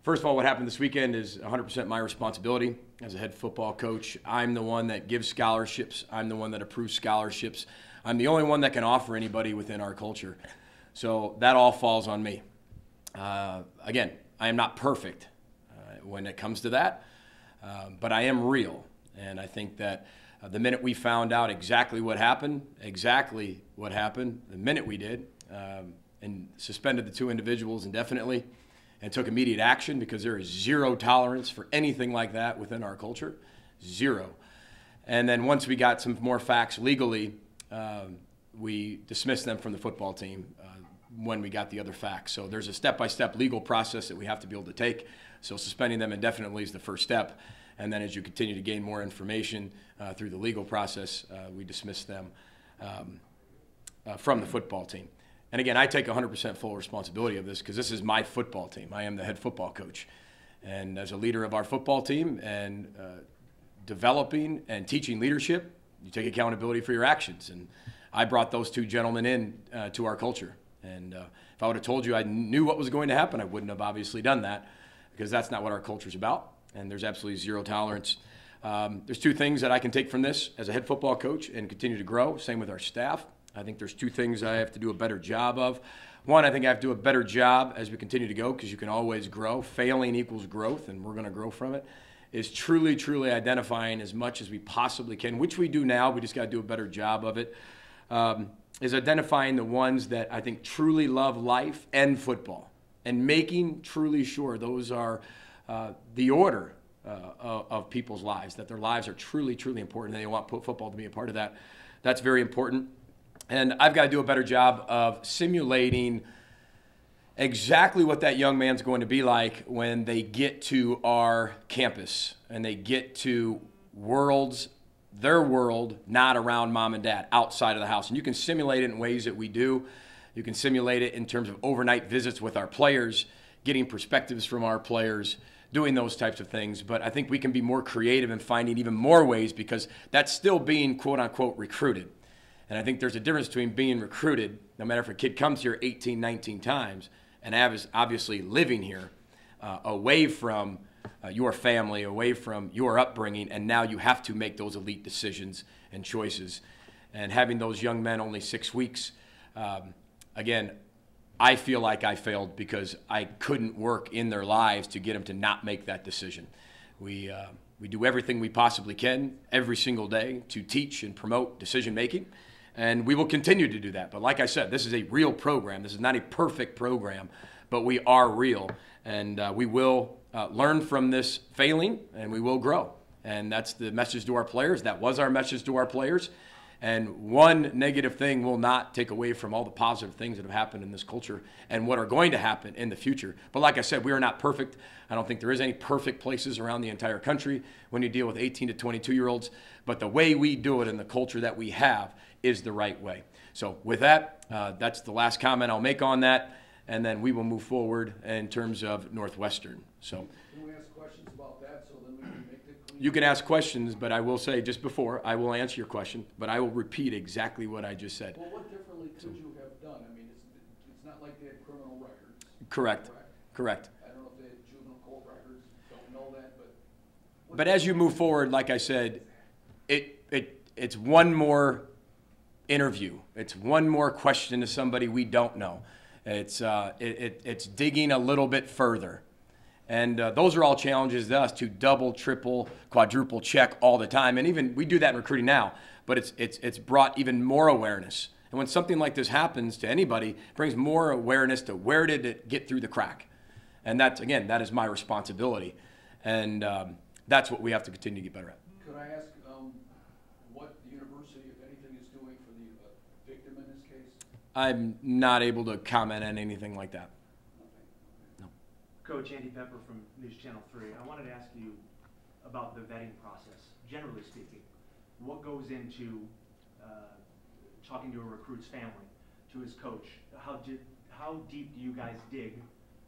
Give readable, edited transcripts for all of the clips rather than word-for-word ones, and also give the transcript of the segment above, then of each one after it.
First of all, what happened this weekend is 100% my responsibility as a head football coach. I'm the one that gives scholarships. I'm the one that approves scholarships. I'm the only one that can offer anybody within our culture. So that all falls on me. Again, I am not perfect when it comes to that, but I am real. And I think that the minute we found out exactly what happened, the minute we did, and suspended the two individuals indefinitely, and took immediate action because there is zero tolerance for anything like that within our culture, zero. And then once we got some more facts legally, we dismissed them from the football team when we got the other facts. So there's a step-by-step legal process that we have to be able to take. So suspending them indefinitely is the first step. And then as you continue to gain more information through the legal process, we dismiss them from the football team. And again, I take 100% full responsibility of this because this is my football team. I am the head football coach. And as a leader of our football team and developing and teaching leadership, you take accountability for your actions. And I brought those two gentlemen in to our culture. And if I would have told you I knew what was going to happen, I wouldn't have obviously done that because that's not what our culture is about. And there's absolutely zero tolerance. There's two things that I can take from this as a head football coach and continue to grow. Same with our staff. I think there's two things I have to do a better job of. One, I think I have to do a better job as we continue to go because you can always grow. Failing equals growth, and we're going to grow from it, is truly, truly identifying as much as we possibly can, which we do now. We just got to do a better job of it, is identifying the ones that I think truly love life and football and making truly sure those are the order of people's lives, that their lives are truly, truly important, and they want football to be a part of that. That's very important. And I've got to do a better job of simulating exactly what that young man's going to be like when they get to our campus and they get to their world, not around mom and dad, outside of the house. And you can simulate it in ways that we do. You can simulate it in terms of overnight visits with our players, getting perspectives from our players, doing those types of things. But I think we can be more creative in finding even more ways because that's still being, quote unquote, recruited. And I think there's a difference between being recruited, no matter if a kid comes here 18, 19 times, and obviously living here away from your family, away from your upbringing, and now you have to make those elite decisions and choices. And having those young men only 6 weeks, again, I feel like I failed because I couldn't work in their lives to get them to not make that decision. We do everything we possibly can every single day to teach and promote decision-making. And we will continue to do that. But like I said, this is a real program. This is not a perfect program, but we are real. And we will learn from this failing, and we will grow. And that's the message to our players. That was our message to our players. And one negative thing will not take away from all the positive things that have happened in this culture and what are going to happen in the future. But like I said, we are not perfect. I don't think there is any perfect places around the entire country when you deal with 18 to 22-year-olds. But the way we do it and the culture that we have is the right way. So with that, that's the last comment I'll make on that. And then we will move forward in terms of Northwestern. So can we ask questions about that so then we can make it clean? you can ask questions, but I will say just before, I will answer your question, but I will repeat exactly what I just said. Well, what differently could you have done? I mean, it's not like they had criminal records. Correct. Correct. I don't know if they had juvenile court records. Don't know that, but. But as you move forward, like I said, it's one more interview. It's one more question to somebody we don't know. It's digging a little bit further. And those are all challenges to us to double, triple, quadruple check all the time. And even we do that in recruiting now, but it's brought even more awareness. And when something like this happens to anybody, it brings more awareness to where did it get through the crack. And that's, again, that is my responsibility. And that's what we have to continue to get better at. Could I ask what the university, if anything, is doing for the victim in this case? I'm not able to comment on anything like that. No. Coach Andy Pepper from News Channel 3. I wanted to ask you about the vetting process. Generally speaking, what goes into talking to a recruit's family, to his coach? How deep do you guys dig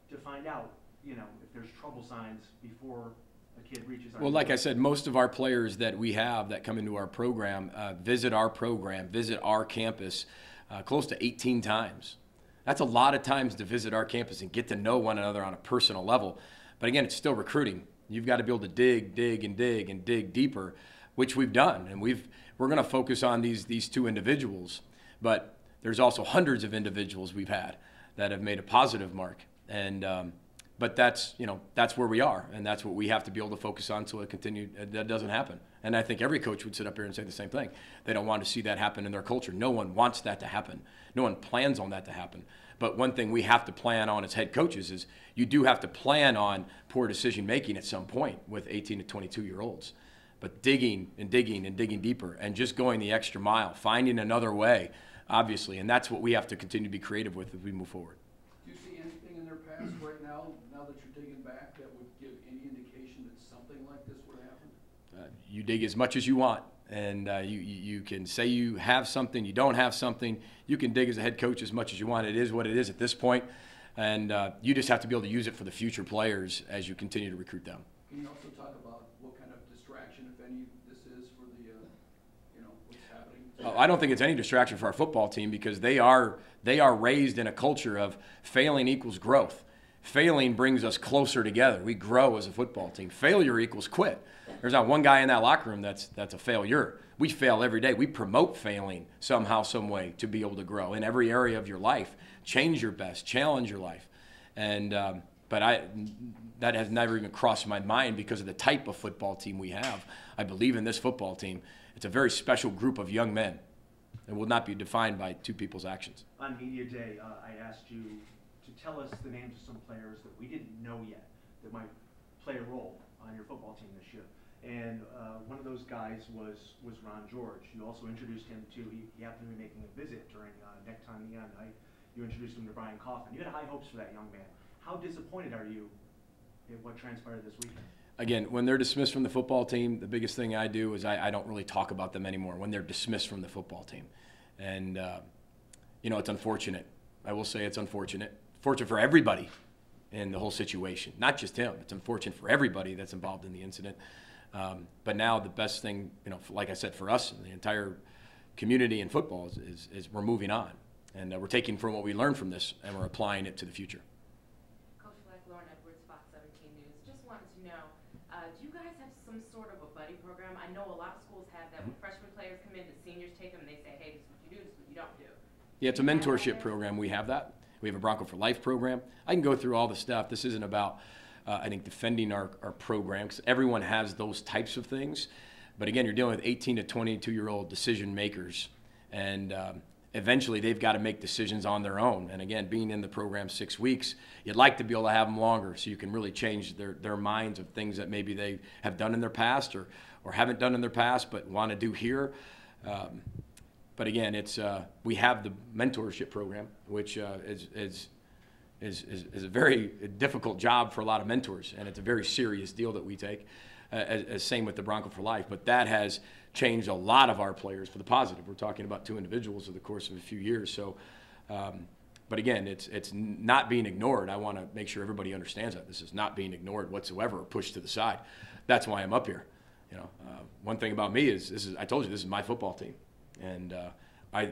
to find out, you know, if there's trouble signs before a kid reaches our Well, like I said, most of our players that we have that come into our program, visit our campus close to 18 times. That's a lot of times to visit our campus and get to know one another on a personal level. But again, it's still recruiting. You've got to be able to dig deeper, which we've done. And we're going to focus on these two individuals. But there's also hundreds of individuals we've had that have made a positive mark. And but that's where we are, and that's what we have to be able to focus on so that doesn't happen. And I think every coach would sit up here and say the same thing. They don't want to see that happen in their culture. No one wants that to happen. No one plans on that to happen. But one thing we have to plan on as head coaches is you do have to plan on poor decision making at some point with 18 to 22-year-olds. But digging deeper and just going the extra mile, finding another way, obviously, and that's what we have to continue to be creative with as we move forward. Do you see anything in their past right now that you're digging back, that would give any indication that something like this would happen? You dig as much as you want, and you can say you have something, you don't have something. You can dig as a head coach as much as you want. It is what it is at this point, and you just have to be able to use it for the future players as you continue to recruit them. Can you also talk about what kind of distraction, if any, this is for the, what's happening? I don't think it's any distraction for our football team because they are raised in a culture of failing equals growth. Failing brings us closer together. We grow as a football team. Failure equals quit. There's not one guy in that locker room that's a failure. We fail every day. We promote failing somehow, some way to be able to grow in every area of your life. Change your best. Challenge your life. And but that has never even crossed my mind because of the type of football team we have. I believe in this football team. It's a very special group of young men. It will not be defined by two people's actions. On Media Day, I asked you to tell us the names of some players that we didn't know yet that might play a role on your football team this year. And one of those guys was Ron George. You also introduced him to, he happened to be making a visit during Neck Time the night. You introduced him to Brian Kaufman. You had high hopes for that young man. How disappointed are you in what transpired this weekend? Again, when they're dismissed from the football team, the biggest thing I do is I don't really talk about them anymore when they're dismissed from the football team. And, it's unfortunate. I will say it's unfortunate. Fortunate for everybody in the whole situation, not just him. It's unfortunate for everybody that's involved in the incident. But now the best thing, like I said, for us and the entire community in football is we're moving on. And we're taking from what we learned from this and we're applying it to the future. Coach Fleck, Lauren Edwards, Fox 17 News. Just wanted to know, do you guys have some sort of a buddy program? I know a lot of schools have that. When freshman players come in, the seniors take them and they say, hey, this is what you do, this is what you don't do. Yeah, it's a mentorship program. We have that. We have a Bronco for Life program. I can go through all the stuff. This isn't about, I think, defending our program, because everyone has those types of things. But again, you're dealing with 18 to 22-year-old decision makers. And eventually they've got to make decisions on their own. And again, being in the program 6 weeks, you'd like to be able to have them longer so you can really change their minds of things that maybe they have done in their past or haven't done in their past but want to do here. But again, it's we have the mentorship program, which is a very difficult job for a lot of mentors, and it's a very serious deal that we take. As same with the Bronco for Life, but that has changed a lot of our players for the positive. We're talking about two individuals over the course of a few years. So, but again, it's not being ignored. I want to make sure everybody understands that this is not being ignored whatsoever or pushed to the side. That's why I'm up here. One thing about me is I told you this is my football team, and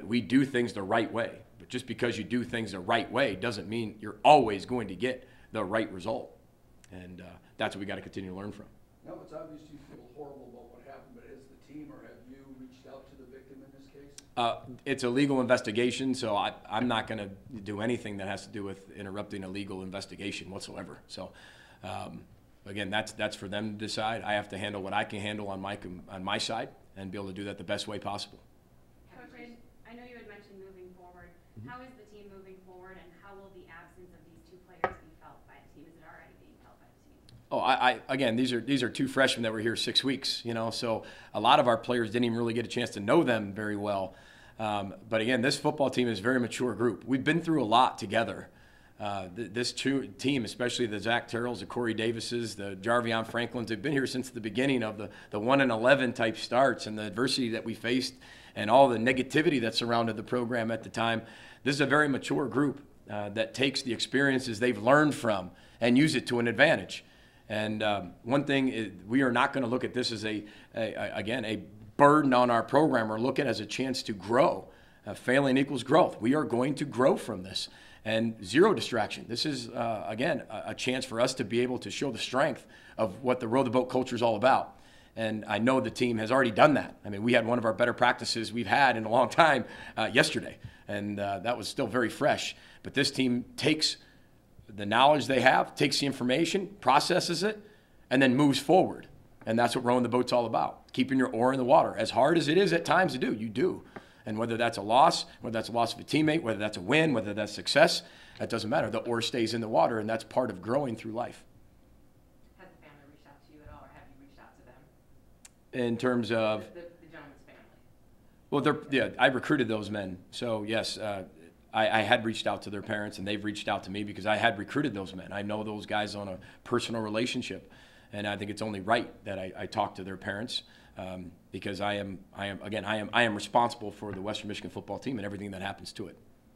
we do things the right way. But just because you do things the right way doesn't mean you're always going to get the right result, and that's what we got to continue to learn from. Now, it's obvious you feel horrible about what happened, but has the team or have you reached out to the victim in this case? It's a legal investigation, so I'm not going to do anything that has to do with interrupting a legal investigation whatsoever. So, again, that's for them to decide. I have to handle what I can handle on my side and be able to do that the best way possible. Coach, I know you had mentioned moving forward. Mm-hmm. How is the team moving forward, and how will the absence of these two players be felt by the team? Is it already being felt by the team? Again, these are two freshmen that were here 6 weeks, so a lot of our players didn't even really get a chance to know them very well. But again, this football team is a very mature group. We've been through a lot together. This team, especially the Zach Terrells, the Corey Davises, the Jarvion Franklins, they've been here since the beginning of the 1-11 type starts and the adversity that we faced and all the negativity that surrounded the program at the time. This is a very mature group that takes the experiences they've learned from and use it to an advantage. And one thing is, we are not going to look at this as a burden on our program or look at it as a chance to grow. Failing equals growth. We are going to grow from this. and zero distraction. This is, again, a chance for us to be able to show the strength of what the row the boat culture is all about. And I know the team has already done that. I mean, we had one of our better practices we've had in a long time yesterday, and that was still very fresh. But this team takes the knowledge they have, takes the information, processes it, and then moves forward. And that's what rowing the boat's all about, keeping your oar in the water. As hard as it is at times to do, you do. And whether that's a loss, whether that's a loss of a teammate, whether that's a win, whether that's success, that doesn't matter. The oar stays in the water, and that's part of growing through life. Has the family reached out to you at all, or have you reached out to them? In terms of? The gentleman's family. Well, I recruited those men. So, yes, I had reached out to their parents, and they've reached out to me because I had recruited those men. I know those guys on a personal relationship, and I think it's only right that I talk to their parents. Because I am responsible for the Western Michigan football team and everything that happens to it.